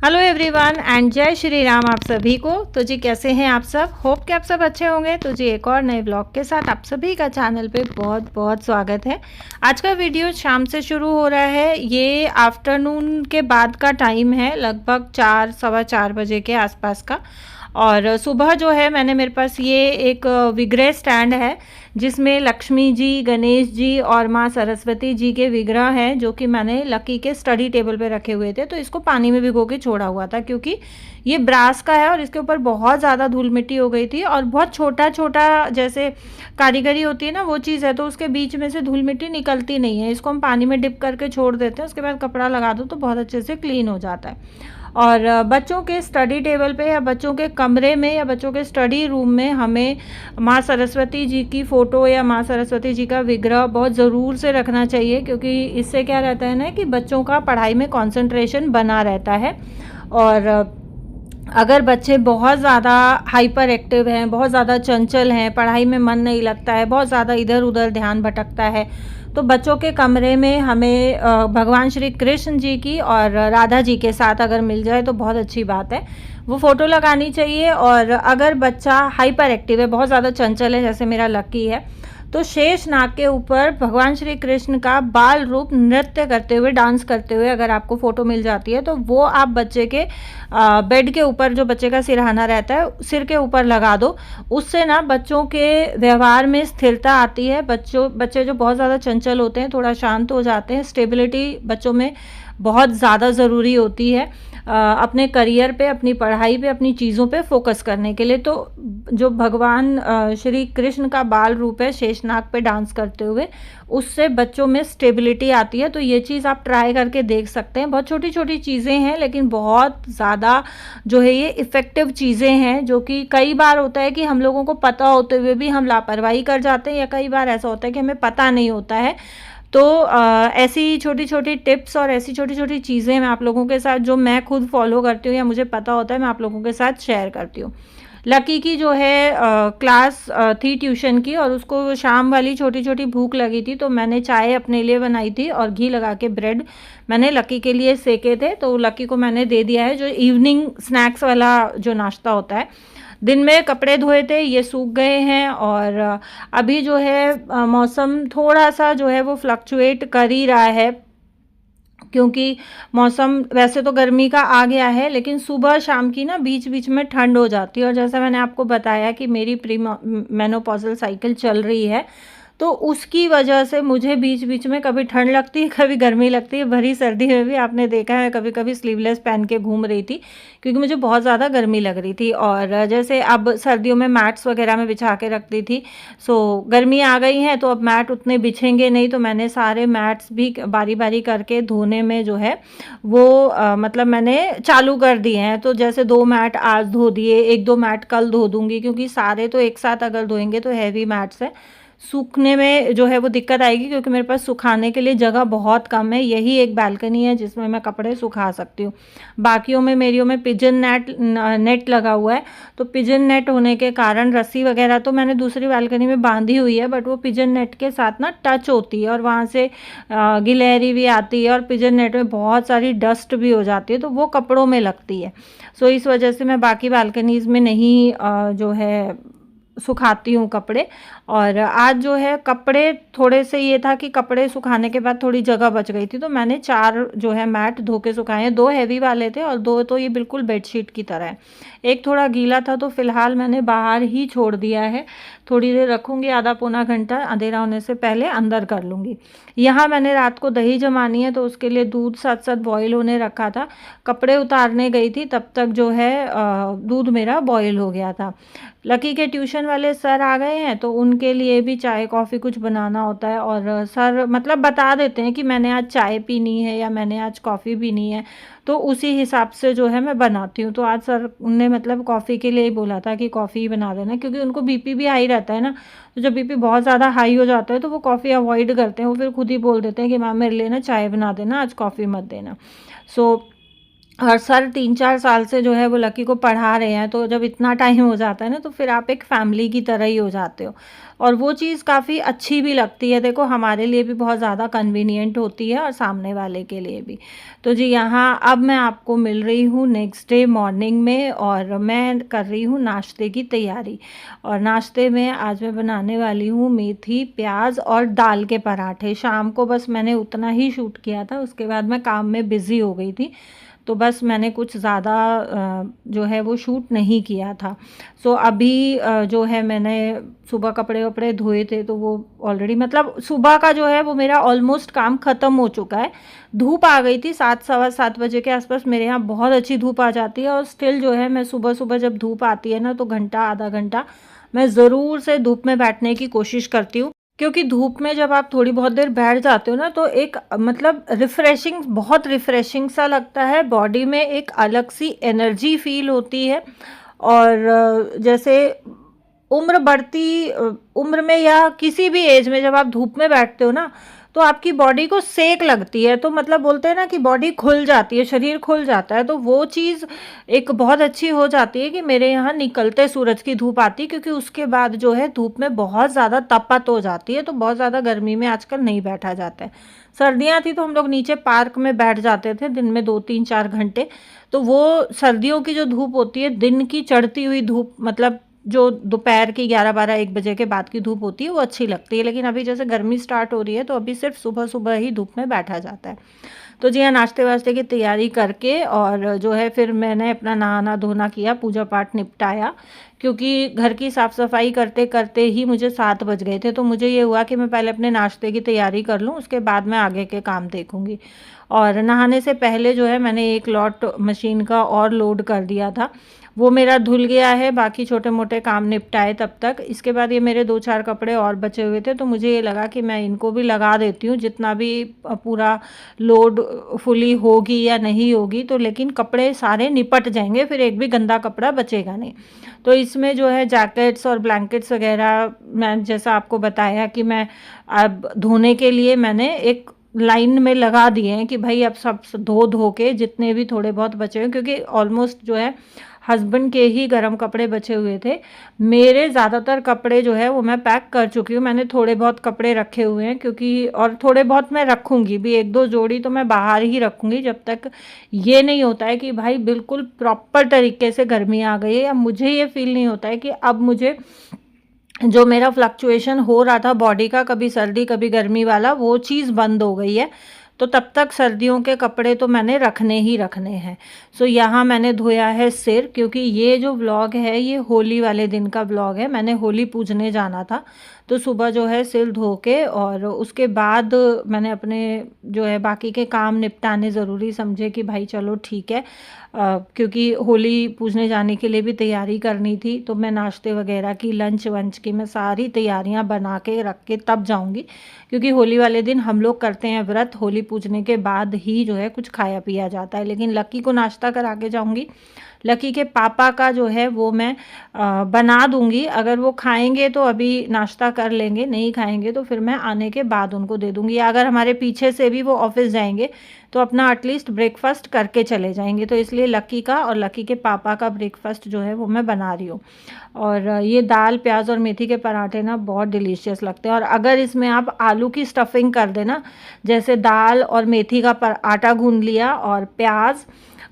Hello everyone and जय श्री राम आप सभी को। तो जी कैसे हैं आप सब। होप कि आप सब अच्छे होंगे। तो जी एक और नए ब्लॉग के साथ आप सभी का चैनल पे बहुत बहुत स्वागत है। आज का वीडियो शाम से शुरू हो रहा है। ये आफ्टरनून के बाद का टाइम है, लगभग 4 सवा 4 बजे के आसपास का। और सुबह जो है मैंने मेरे पास ये एक विग्रह स्टैंड है जिसमें लक्ष्मी जी, गणेश जी और माँ सरस्वती जी के विग्रह हैं, जो कि मैंने लकी के स्टडी टेबल पे रखे हुए थे। तो इसको पानी में भिगो के छोड़ा हुआ था क्योंकि ये ब्रास का है और इसके ऊपर बहुत ज़्यादा धूल मिट्टी हो गई थी और बहुत छोटा छोटा जैसे कारीगरी होती है ना, वो चीज़ है। तो उसके बीच में से धूल मिट्टी निकलती नहीं है। इसको हम पानी में डिप करके छोड़ देते हैं, उसके बाद कपड़ा लगा दो तो बहुत अच्छे से क्लीन हो जाता है। और बच्चों के स्टडी टेबल पे या बच्चों के कमरे में या बच्चों के स्टडी रूम में हमें माँ सरस्वती जी की फ़ोटो या माँ सरस्वती जी का विग्रह बहुत ज़रूर से रखना चाहिए, क्योंकि इससे क्या रहता है ना कि बच्चों का पढ़ाई में कंसंट्रेशन बना रहता है। और अगर बच्चे बहुत ज़्यादा हाइपर एक्टिव हैं, बहुत ज़्यादा चंचल हैं, पढ़ाई में मन नहीं लगता है, बहुत ज़्यादा इधर उधर ध्यान भटकता है, तो बच्चों के कमरे में हमें भगवान श्री कृष्ण जी की और राधा जी के साथ अगर मिल जाए तो बहुत अच्छी बात है, वो फ़ोटो लगानी चाहिए। और अगर बच्चा हाइपर एक्टिव है, बहुत ज़्यादा चंचल है, जैसे मेरा लकी है, तो शेष नाग के ऊपर भगवान श्री कृष्ण का बाल रूप नृत्य करते हुए, डांस करते हुए अगर आपको फ़ोटो मिल जाती है तो वो आप बच्चे के बेड के ऊपर, जो बच्चे का सिरहाना रहता है, सिर के ऊपर लगा दो। उससे ना बच्चों के व्यवहार में स्थिरता आती है। बच्चे जो बहुत ज़्यादा चंचल होते हैं थोड़ा शांत हो जाते हैं। स्टेबिलिटी बच्चों में बहुत ज़्यादा ज़रूरी होती है अपने करियर पे, अपनी पढ़ाई पे, अपनी चीज़ों पे फोकस करने के लिए। तो जो भगवान श्री कृष्ण का बाल रूप है शेषनाग पे डांस करते हुए, उससे बच्चों में स्टेबिलिटी आती है। तो ये चीज़ आप ट्राई करके देख सकते हैं। बहुत छोटी छोटी चीज़ें हैं लेकिन बहुत ज़्यादा जो है ये इफ़ेक्टिव चीज़ें हैं, जो कि कई बार होता है कि हम लोगों को पता होते हुए भी हम लापरवाही कर जाते हैं, या कई बार ऐसा होता है कि हमें पता नहीं होता है। तो ऐसी छोटी छोटी टिप्स और ऐसी छोटी छोटी चीज़ें मैं आप लोगों के साथ, जो मैं खुद फॉलो करती हूँ या मुझे पता होता है, मैं आप लोगों के साथ शेयर करती हूँ। लकी की जो है क्लास थी ट्यूशन की, और उसको शाम वाली छोटी छोटी भूख लगी थी, तो मैंने चाय अपने लिए बनाई थी और घी लगा के ब्रेड मैंने लकी के लिए सेके थे, तो लकी को मैंने दे दिया है, जो इवनिंग स्नैक्स वाला जो नाश्ता होता है। दिन में कपड़े धोए थे, ये सूख गए हैं। और अभी जो है मौसम थोड़ा सा जो है वो फ्लक्चुएट कर ही रहा है, क्योंकि मौसम वैसे तो गर्मी का आ गया है, लेकिन सुबह शाम की ना बीच बीच में ठंड हो जाती है। और जैसा मैंने आपको बताया कि मेरी प्री मेनोपॉजल साइकिल चल रही है, तो उसकी वजह से मुझे बीच बीच में कभी ठंड लगती है, कभी गर्मी लगती है। भरी सर्दी में भी आपने देखा है कभी कभी स्लीवलेस पहन के घूम रही थी, क्योंकि मुझे बहुत ज़्यादा गर्मी लग रही थी। और जैसे अब सर्दियों में मैट्स वगैरह में बिछा के रखती थी, सो गर्मी आ गई है तो अब मैट उतने बिछेंगे नहीं, तो मैंने सारे मैट्स भी बारी बारी करके धोने में जो है वो मतलब मैंने चालू कर दिए हैं। तो जैसे 2 मैट आज धो दिए, 1-2 मैट कल धो दूंगी, क्योंकि सारे तो एक साथ अगर धोएंगे तो हैवी मैट्स है, सूखने में जो है वो दिक्कत आएगी, क्योंकि मेरे पास सुखाने के लिए जगह बहुत कम है। यही एक बालकनी है जिसमें मैं कपड़े सुखा सकती हूँ। बाकियों में मेरियों में पिजन नेट लगा हुआ है, तो पिजन नेट होने के कारण रस्सी वगैरह तो मैंने दूसरी बालकनी में बांधी हुई है, बट वो पिजन नेट के साथ ना टच होती है और वहाँ से गिलहरी भी आती है, और पिजन नेट में बहुत सारी डस्ट भी हो जाती है, तो वो कपड़ों में लगती है। सो इस वजह से मैं बाकी बालकनीज़ में नहीं जो है सुखाती हूँ कपड़े। और आज जो है कपड़े थोड़े से ये था कि कपड़े सुखाने के बाद थोड़ी जगह बच गई थी, तो मैंने 4 जो है मैट धो के सुखाए हैं। 2 हैवी वाले थे और 2 तो ये बिल्कुल बेडशीट की तरह है। एक थोड़ा गीला था तो फिलहाल मैंने बाहर ही छोड़ दिया है, थोड़ी देर रखूँगी, आधा पौना घंटा, अंधेरा होने से पहले अंदर कर लूँगी। यहाँ मैंने रात को दही जमानी है, तो उसके लिए दूध साथ साथ बॉयल होने रखा था। कपड़े उतारने गई थी तब तक जो है दूध मेरा बॉयल हो गया था। लकी के ट्यूशन वाले सर आ गए हैं, तो उनके लिए भी चाय कॉफ़ी कुछ बनाना होता है, और सर मतलब बता देते हैं कि मैंने आज चाय पीनी है या मैंने आज कॉफ़ी पीनी है, तो उसी हिसाब से जो है मैं बनाती हूँ। तो आज सर ने मतलब कॉफ़ी के लिए ही बोला था कि कॉफ़ी ही बना देना, क्योंकि उनको बीपी भी हाई रहता है ना, तो जब बीपी बहुत ज़्यादा हाई हो जाता है तो वो कॉफ़ी अवॉइड करते हैं। वो फिर खुद ही बोल देते हैं कि मैम मेरे लिए ना चाय बना देना, आज कॉफ़ी मत देना। सो और सर 3-4 साल से जो है वो लकी को पढ़ा रहे हैं, तो जब इतना टाइम हो जाता है ना, तो फिर आप एक फैमिली की तरह ही हो जाते हो और वो चीज़ काफ़ी अच्छी भी लगती है। देखो हमारे लिए भी बहुत ज़्यादा कन्वीनिएंट होती है और सामने वाले के लिए भी। तो जी यहाँ अब मैं आपको मिल रही हूँ नेक्स्ट डे मॉर्निंग में और मैं कर रही हूँ नाश्ते की तैयारी। और नाश्ते में आज मैं बनाने वाली हूँ मेथी, प्याज़ और दाल के पराठे। शाम को बस मैंने उतना ही शूट किया था, उसके बाद मैं काम में बिज़ी हो गई थी, तो बस मैंने कुछ ज़्यादा जो है वो शूट नहीं किया था। सो अभी जो है मैंने सुबह कपड़े वपड़े धोए थे, तो वो ऑलरेडी मतलब सुबह का जो है वो मेरा ऑलमोस्ट काम ख़त्म हो चुका है। धूप आ गई थी 7 सवा 7 बजे के आसपास, मेरे यहाँ बहुत अच्छी धूप आ जाती है और स्टिल जो है मैं सुबह सुबह जब धूप आती है ना, तो घंटा आधा घंटा मैं ज़रूर से धूप में बैठने की कोशिश करती हूँ। क्योंकि धूप में जब आप थोड़ी बहुत देर बैठ जाते हो ना, तो एक मतलब रिफ़्रेशिंग, बहुत रिफ़्रेशिंग सा लगता है, बॉडी में एक अलग सी एनर्जी फ़ील होती है। और जैसे उम्र बढ़ती उम्र में या किसी भी एज में जब आप धूप में बैठते हो ना, तो आपकी बॉडी को सेक लगती है, तो मतलब बोलते हैं ना कि बॉडी खुल जाती है, शरीर खुल जाता है, तो वो चीज़ एक बहुत अच्छी हो जाती है कि मेरे यहाँ निकलते सूरज की धूप आती है, क्योंकि उसके बाद जो है धूप में बहुत ज़्यादा तपत हो जाती है, तो बहुत ज़्यादा गर्मी में आजकल नहीं बैठा जाता है। सर्दियाँ थी तो हम लोग नीचे पार्क में बैठ जाते थे दिन में 2-3-4 घंटे, तो वो सर्दियों की जो धूप होती है, दिन की चढ़ती हुई धूप, मतलब जो दोपहर की 11-12-1 बजे के बाद की धूप होती है वो अच्छी लगती है। लेकिन अभी जैसे गर्मी स्टार्ट हो रही है, तो अभी सिर्फ सुबह सुबह ही धूप में बैठा जाता है। तो जी हाँ, नाश्ते वाश्ते की तैयारी करके और जो है फिर मैंने अपना नहाना धोना किया, पूजा पाठ निपटाया, क्योंकि घर की साफ़ सफाई करते करते ही मुझे 7 बज गए थे। तो मुझे ये हुआ कि मैं पहले अपने नाश्ते की तैयारी कर लूँ, उसके बाद मैं आगे के काम देखूँगी। और नहाने से पहले जो है मैंने एक लॉट मशीन का और लोड कर दिया था, वो मेरा धुल गया है, बाकी छोटे मोटे काम निपटाए तब तक। इसके बाद ये मेरे 2-4 कपड़े और बचे हुए थे, तो मुझे ये लगा कि मैं इनको भी लगा देती हूँ, जितना भी पूरा लोड फुली होगी या नहीं होगी, तो लेकिन कपड़े सारे निपट जाएंगे, फिर एक भी गंदा कपड़ा बचेगा नहीं। तो इसमें जो है जैकेट्स और ब्लैंकेट्स वगैरह, मैं जैसा आपको बताया कि मैं अब धोने के लिए मैंने एक लाइन में लगा दिए हैं कि भाई अब सब धो धो के जितने भी थोड़े बहुत बचे हुए, क्योंकि ऑलमोस्ट जो है हस्बैंड के ही गर्म कपड़े बचे हुए थे। मेरे ज़्यादातर कपड़े जो है वो मैं पैक कर चुकी हूँ, मैंने थोड़े बहुत कपड़े रखे हुए हैं, क्योंकि और थोड़े बहुत मैं रखूँगी भी, 1-2 जोड़ी तो मैं बाहर ही रखूँगी जब तक ये नहीं होता है कि भाई बिल्कुल प्रॉपर तरीके से गर्मी आ गई है, या मुझे ये फील नहीं होता है कि अब मुझे जो मेरा फ्लक्चुएशन हो रहा था बॉडी का, कभी सर्दी कभी गर्मी वाला, वो चीज़ बंद हो गई है। तो तब तक सर्दियों के कपड़े तो मैंने रखने ही रखने हैं। सो यहाँ मैंने धोया है सिर, क्योंकि ये जो व्लॉग है ये होली वाले दिन का व्लॉग है, मैंने होली पूजने जाना था। तो सुबह जो है सिर धो के और उसके बाद मैंने अपने जो है बाकी के काम निपटाने ज़रूरी समझे कि भाई चलो ठीक है, क्योंकि होली पूजने जाने के लिए भी तैयारी करनी थी, तो मैं नाश्ते वगैरह की, लंच वंच की मैं सारी तैयारियां बना के रख के तब जाऊंगी, क्योंकि होली वाले दिन हम लोग करते हैं व्रत, होली पूजने के बाद ही जो है कुछ खाया पिया जाता है। लेकिन लकी को नाश्ता करा के जाऊंगी, लकी के पापा का जो है वो मैं बना दूंगी, अगर वो खाएंगे तो अभी नाश्ता कर लेंगे, नहीं खाएंगे तो फिर मैं आने के बाद उनको दे दूंगी, या अगर हमारे पीछे से भी वो ऑफिस जाएंगे तो अपना एटलीस्ट ब्रेकफास्ट करके चले जाएंगे। तो इसलिए लकी का और लकी के पापा का ब्रेकफास्ट जो है वो मैं बना रही हूँ। और ये दाल प्याज और मेथी के पराठे ना बहुत डिलीशियस लगते हैं, और अगर इसमें आप आलू की स्टफिंग कर देना, जैसे दाल और मेथी का आटा गूंद लिया और प्याज,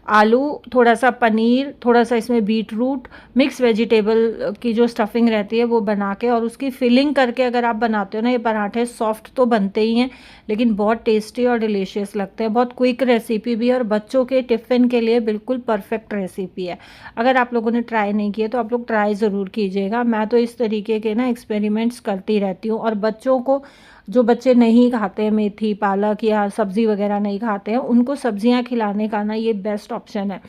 आलू, थोड़ा सा पनीर, थोड़ा सा इसमें बीट रूट, मिक्स वेजिटेबल की जो स्टफिंग रहती है वो बना के और उसकी फिलिंग करके अगर आप बनाते हो ना, ये पराठे सॉफ्ट तो बनते ही हैं लेकिन बहुत टेस्टी और डिलीशियस लगते हैं। बहुत क्विक रेसिपी भी है और बच्चों के टिफ़िन के लिए बिल्कुल परफेक्ट रेसिपी है। अगर आप लोगों ने ट्राई नहीं किए तो आप लोग ट्राई ज़रूर कीजिएगा। मैं तो इस तरीके के ना एक्सपेरिमेंट्स करती रहती हूँ, और बच्चों को, जो बच्चे नहीं खाते हैं मेथी पालक या सब्ज़ी वगैरह नहीं खाते हैं, उनको सब्जियां खिलाने का ना ये बेस्ट ऑप्शन है,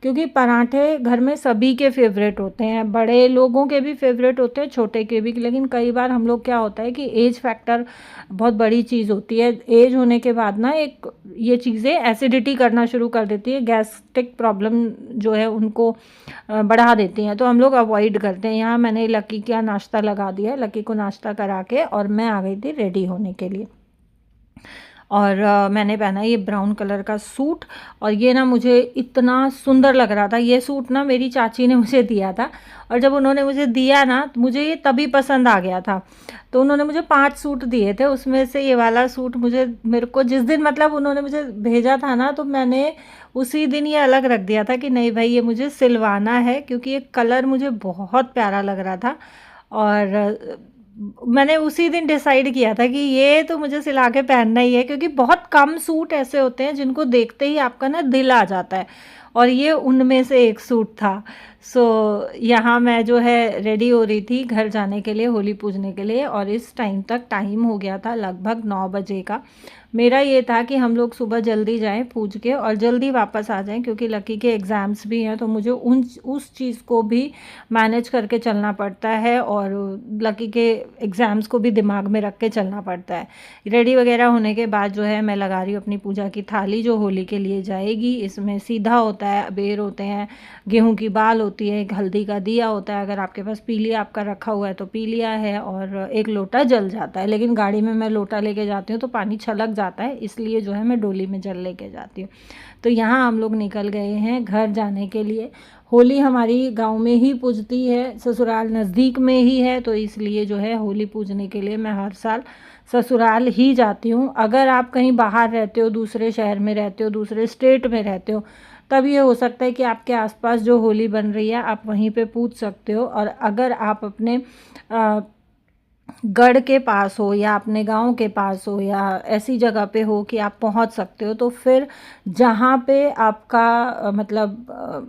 क्योंकि पराठे घर में सभी के फेवरेट होते हैं, बड़े लोगों के भी फेवरेट होते हैं, छोटे के भी। लेकिन कई बार हम लोग क्या होता है कि एज फैक्टर बहुत बड़ी चीज़ होती है, एज होने के बाद ना एक ये चीज़ें एसिडिटी करना शुरू कर देती है, गैस्ट्रिक प्रॉब्लम जो है उनको बढ़ा देती हैं, तो हम लोग अवॉइड करते हैं। यहाँ मैंने लकी का नाश्ता लगा दिया, लकी को नाश्ता करा के और मैं आ गई थी रेडी होने के लिए। और मैंने पहना ये ब्राउन कलर का सूट। और ये ना मुझे इतना सुंदर लग रहा था। ये सूट ना मेरी चाची ने मुझे दिया था, और जब उन्होंने मुझे दिया ना तो मुझे ये तभी पसंद आ गया था। तो उन्होंने मुझे 5 सूट दिए थे, उसमें से ये वाला सूट मेरे को जिस दिन मतलब उन्होंने मुझे भेजा था ना, तो मैंने उसी दिन ये अलग रख दिया था कि नहीं भाई ये मुझे सिलवाना है, क्योंकि ये कलर मुझे बहुत प्यारा लग रहा था। और मैंने उसी दिन डिसाइड किया था कि ये तो मुझे सिला के पहनना ही है, क्योंकि बहुत कम सूट ऐसे होते हैं जिनको देखते ही आपका ना दिल आ जाता है, और ये उनमें से एक सूट था। सो यहाँ मैं जो है रेडी हो रही थी घर जाने के लिए, होली पूजने के लिए, और इस टाइम तक टाइम हो गया था लगभग 9 बजे का। मेरा ये था कि हम लोग सुबह जल्दी जाएं पूज के और जल्दी वापस आ जाएं, क्योंकि लकी के एग्ज़ाम्स भी हैं, तो मुझे उस चीज़ को भी मैनेज करके चलना पड़ता है, और लकी के एग्ज़ाम्स को भी दिमाग में रख के चलना पड़ता है। रेडी वगैरह होने के बाद जो है मैं लगा रही हूँ अपनी पूजा की थाली, जो होली के लिए जाएगी। इसमें सीधा होता है, अबेर होते हैं, गेहूँ की बाल होती है, एक हल्दी का दिया होता है, अगर आपके पास पीलिया आपका रखा हुआ है तो पीलिया है, और एक लोटा जल जाता है। लेकिन गाड़ी में मैं लोटा लेके जाती हूँ तो पानी छलक जाता है, इसलिए जो है मैं डोली में जल लेके जाती हूँ। तो यहाँ हम लोग निकल गए हैं घर जाने के लिए। होली हमारी गांव में ही पूजती है, ससुराल नज़दीक में ही है, तो इसलिए जो है होली पूजने के लिए मैं हर साल ससुराल ही जाती हूँ। अगर आप कहीं बाहर रहते हो, दूसरे शहर में रहते हो, दूसरे स्टेट में रहते हो, तब ये हो सकता है कि आपके आसपास जो होली बन रही है आप वहीं पे पूज सकते हो। और अगर आप अपने गढ़ के पास हो, या अपने गांव के पास हो, या ऐसी जगह पे हो कि आप पहुंच सकते हो, तो फिर जहाँ पे आपका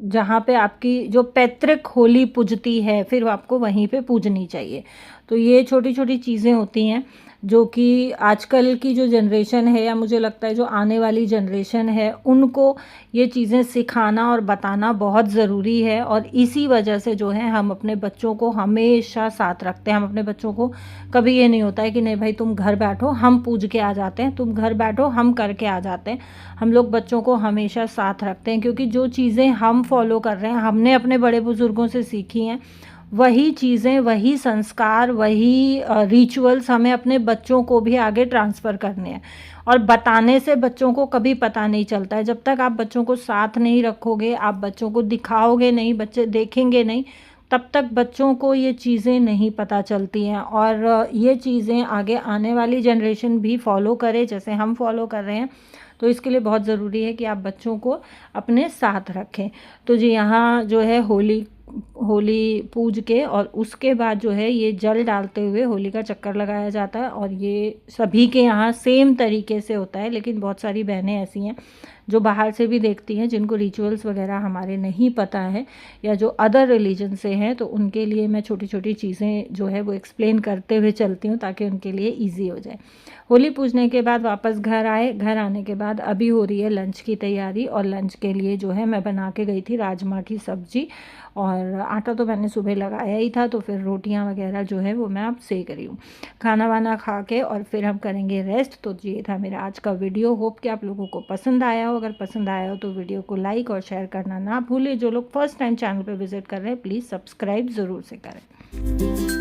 जहाँ पे आपकी जो पैतृक होली पूजती है, फिर आपको वहीं पे पूजनी चाहिए। तो ये छोटी छोटी चीज़ें होती हैं जो कि आजकल की जो जनरेशन है, या मुझे लगता है जो आने वाली जनरेशन है, उनको ये चीज़ें सिखाना और बताना बहुत ज़रूरी है। और इसी वजह से जो है हम अपने बच्चों को हमेशा साथ रखते हैं। हम अपने बच्चों को कभी ये नहीं होता है कि नहीं भाई तुम घर बैठो हम पूज के आ जाते हैं, तुम घर बैठो हम करके आ जाते हैं। हम लोग बच्चों को हमेशा साथ रखते हैं, क्योंकि जो चीज़ें हम फॉलो कर रहे हैं, हमने अपने बड़े बुज़ुर्गों से सीखी हैं, वही चीज़ें, वही संस्कार, वही रिचुअल्स हमें अपने बच्चों को भी आगे ट्रांसफ़र करने हैं। और बताने से बच्चों को कभी पता नहीं चलता है। जब तक आप बच्चों को साथ नहीं रखोगे, आप बच्चों को दिखाओगे नहीं, बच्चे देखेंगे नहीं, तब तक बच्चों को ये चीज़ें नहीं पता चलती हैं। और ये चीज़ें आगे आने वाली जनरेशन भी फॉलो करे, जैसे हम फॉलो कर रहे हैं। तो इसके लिए बहुत ज़रूरी है कि आप बच्चों को अपने साथ रखें। तो जी यहाँ जो है होली पूज के, और उसके बाद जो है ये जल डालते हुए होली का चक्कर लगाया जाता है। और ये सभी के यहाँ सेम तरीके से होता है, लेकिन बहुत सारी बहनें ऐसी हैं जो बाहर से भी देखती हैं, जिनको रिचुअल्स वगैरह हमारे नहीं पता है, या जो अदर रिलीजन से हैं, तो उनके लिए मैं छोटी छोटी चीज़ें जो है वो एक्सप्लेन करते हुए चलती हूँ, ताकि उनके लिए ईजी हो जाए। होली पूजने के बाद वापस घर आए। घर आने के बाद अभी हो रही है लंच की तैयारी, और लंच के लिए जो है मैं बना के गई थी राजमा की सब्ज़ी, और आटा तो मैंने सुबह लगाया ही था, तो फिर रोटियां वगैरह जो है वो मैं अब सेक रही हूँ। खाना वाना खा के और फिर हम करेंगे रेस्ट। तो ये था मेरा आज का वीडियो। होप कि आप लोगों को पसंद आया हो। अगर पसंद आया हो तो वीडियो को लाइक और शेयर करना ना भूलें। जो लोग फर्स्ट टाइम चैनल पर विजिट कर रहे हैं, प्लीज़ सब्सक्राइब ज़रूर से करें।